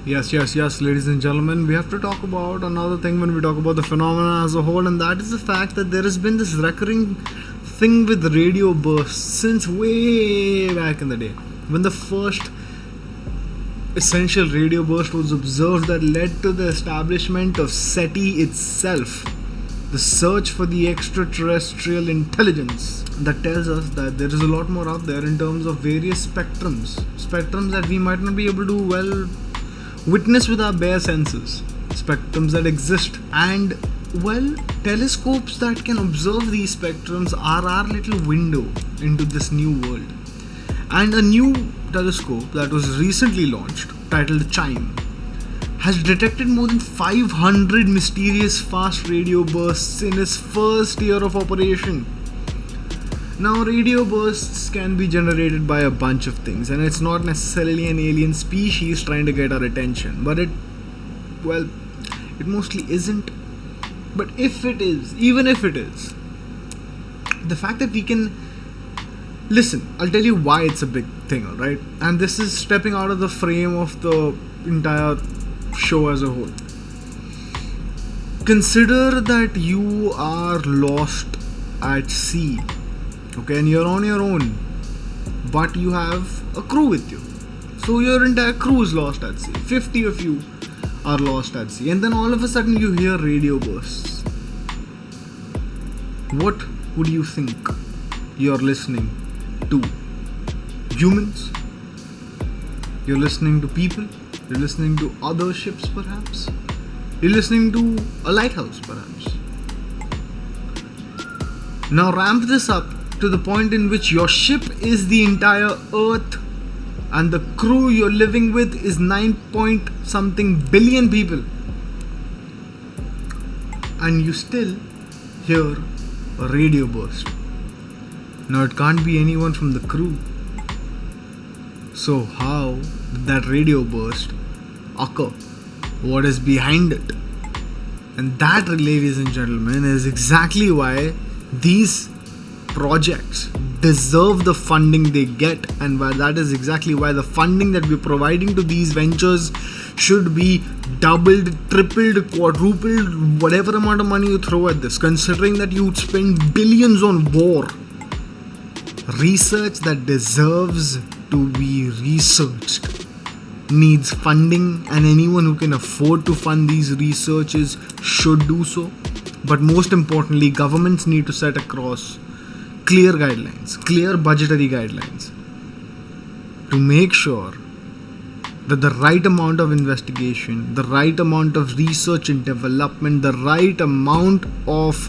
Yes, ladies and gentlemen. We have to talk about another thing when we talk about the phenomena as a whole, and that is the fact that there has been this recurring thing with radio bursts since way back in the day. When the first essential radio burst was observed that led to the establishment of SETI itself, the search for the extraterrestrial intelligence that tells us that there is a lot more out there in terms of various spectrums that we might not be able to witness with our bare senses, spectrums that exist, and telescopes that can observe these spectrums are our little window into this new world. And a new telescope that was recently launched, titled Chime, has detected more than 500 mysterious fast radio bursts in its first year of operation. Now, radio bursts can be generated by a bunch of things, and it's not necessarily an alien species trying to get our attention, but it mostly isn't. But if it is, even if it is, the fact that we can listen, I'll tell you why it's a big thing, alright? And this is stepping out of the frame of the entire show as a whole. Consider that you are lost at sea, okay, and you're on your own, but you have a crew with you. So your entire crew is lost at sea. 50 of you are lost at sea, and then all of a sudden you hear radio bursts. What would you think you're listening to? Humans? You're listening to people? You're listening to other ships, perhaps? You're listening to a lighthouse, perhaps? Now ramp this up to the point in which your ship is the entire Earth and the crew you're living with is 9 point something billion people, and you still hear a radio burst. Now it can't be anyone from the crew. So how did that radio burst occur? What is behind it? And that, ladies and gentlemen, is exactly why these projects deserve the funding they get, and why that is exactly why the funding that we're providing to these ventures should be doubled, tripled, quadrupled, whatever amount of money you throw at this, considering that you spend billions on war. Research that deserves to be researched needs funding, and anyone who can afford to fund these researches should do so. But most importantly, governments need to set across clear guidelines, clear budgetary guidelines, to make sure that the right amount of investigation, the right amount of research and development, the right amount of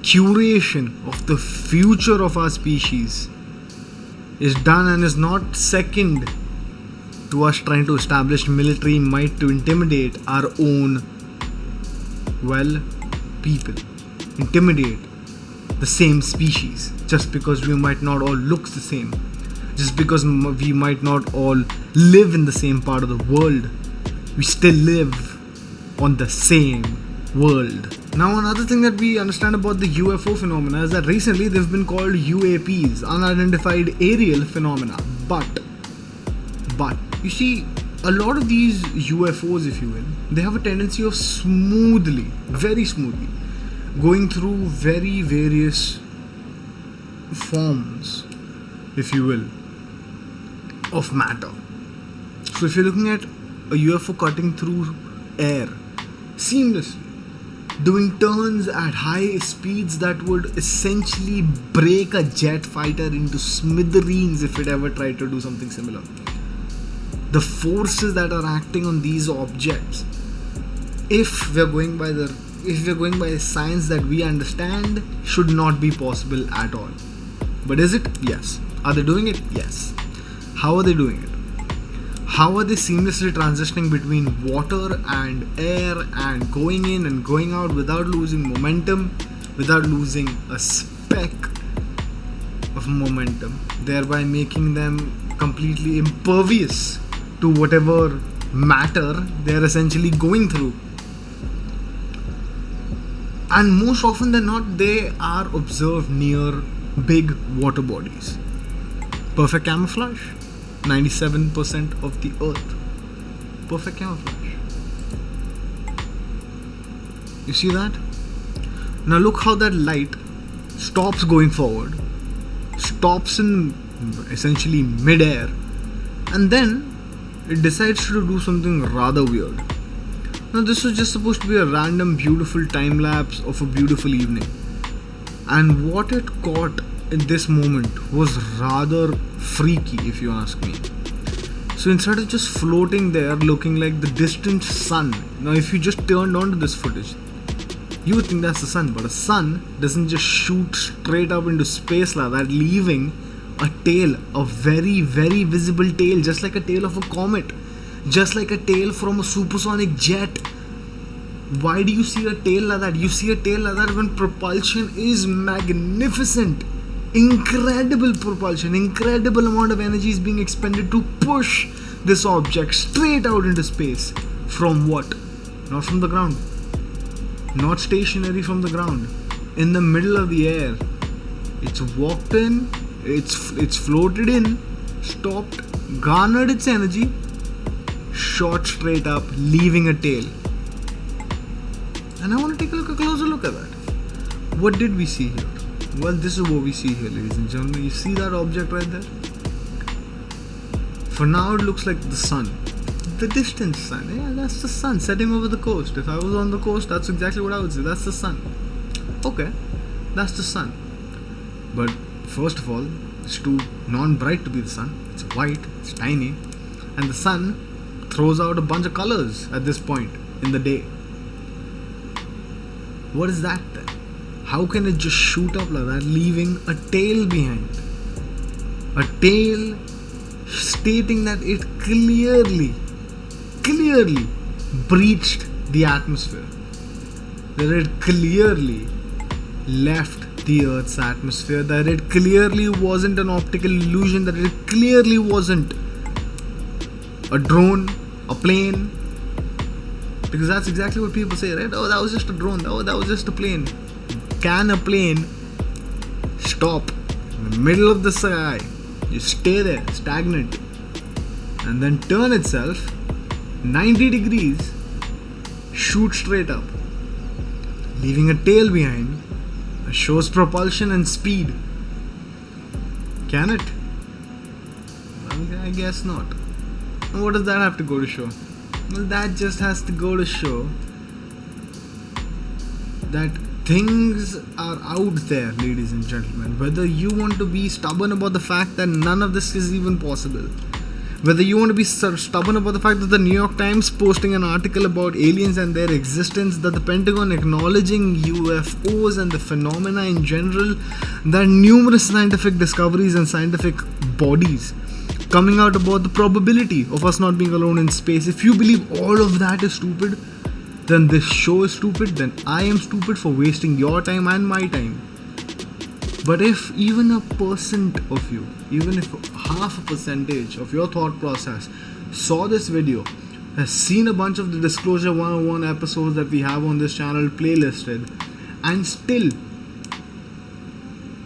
curation of the future of our species is done, and is not second to us trying to establish military might to intimidate our own people, intimidate the same species, just because we might not all look the same, just because we might not all live in the same part of the world. We still live on the same world. Now, another thing that we understand about the UFO phenomena is that recently they've been called UAPs, unidentified aerial phenomena. But you see, a lot of these UFOs, if you will, they have a tendency of very smoothly going through very various forms, if you will, of matter. So if you're looking at a UFO cutting through air seamlessly, doing turns at high speeds that would essentially break a jet fighter into smithereens if it ever tried to do something similar. The forces that are acting on these objects, if we're going by the science that we understand, should not be possible at all. But is it? Yes. Are they doing it? Yes. How are they doing it? How are they seamlessly transitioning between water and air and going in and going out without losing momentum, without losing a speck of momentum, thereby making them completely impervious to whatever matter they're essentially going through? And most often than not, they are observed near big water bodies. Perfect camouflage, 97% of the earth. Perfect camouflage. You see that? Now look how that light stops going forward, stops in essentially mid-air, and then it decides to do something rather weird. Now this was just supposed to be a random beautiful time lapse of a beautiful evening, and what it caught in this moment was rather freaky, if you ask me. So instead of just floating there looking like the distant sun, now if you just turned on to this footage, you would think that's the sun, but a sun doesn't just shoot straight up into space like that, leaving a tail, a very, very visible tail, just like a tail of a comet, just like a tail from a supersonic jet. Why do you see a tail like that? You see a tail like that when propulsion is magnificent. Incredible propulsion, incredible amount of energy is being expended to push this object straight out into space. From what? Not from the ground. Not stationary from the ground. In the middle of the air. It's walked in, it's floated in, stopped, garnered its energy, shot straight up, leaving a tail. And I want to take a closer look at that. What did we see here? Well, this is what we see here, ladies and gentlemen. You see that object right there? For now, it looks like the sun. The distant sun. Yeah, that's the sun setting over the coast. If I was on the coast, that's exactly what I would say. That's the sun. Okay, that's the sun. But first of all, it's too non-bright to be the sun. It's white, it's tiny. And the sun throws out a bunch of colors at this point in the day. What is that then? How can it just shoot up like that, leaving a tail behind? A tail stating that it clearly breached the atmosphere. That it clearly left the Earth's atmosphere. That it clearly wasn't an optical illusion. That it clearly wasn't a drone, a plane. Because that's exactly what people say, right? Oh, that was just a drone. Oh, that was just a plane. Can a plane stop in the middle of the sky, just stay there, stagnant, and then turn itself 90 degrees, shoot straight up, leaving a tail behind, shows propulsion and speed? Can it? Well, I guess not. And what does that have to go to show? Well, that just has to go to show that things are out there, ladies and gentlemen. Whether you want to be stubborn about the fact that none of this is even possible, whether you want to be stubborn about the fact that the New York Times posting an article about aliens and their existence, that the Pentagon acknowledging UFOs and the phenomena in general, that numerous scientific discoveries and scientific bodies coming out about the probability of us not being alone in space. If you believe all of that is stupid, then this show is stupid, then I am stupid for wasting your time and my time. But if even a percent of you, even if half a percentage of your thought process saw this video, has seen a bunch of the Disclosure 101 episodes that we have on this channel playlisted, and still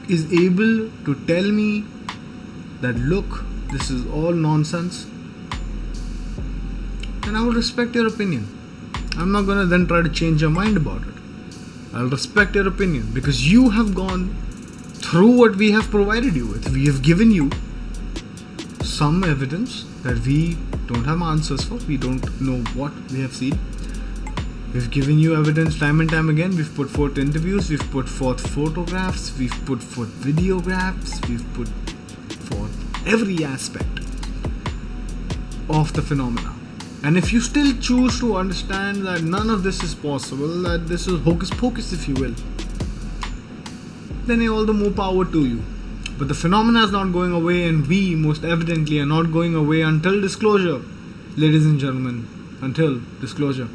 is able to tell me that look, this is all nonsense, then I will respect your opinion. I'm not gonna then try to change your mind about it. I'll respect your opinion because you have gone through what we have provided you with. We have given you some evidence that we don't have answers for. We don't know what we have seen. We've given you evidence time and time again. We've put forth interviews, we've put forth photographs, we've put forth videographs, we've put forth every aspect of the phenomena. And if you still choose to understand that none of this is possible, that this is hocus pocus, if you will, then all the more power to you. But the phenomena is not going away, and we most evidently are not going away until disclosure, ladies and gentlemen, until disclosure.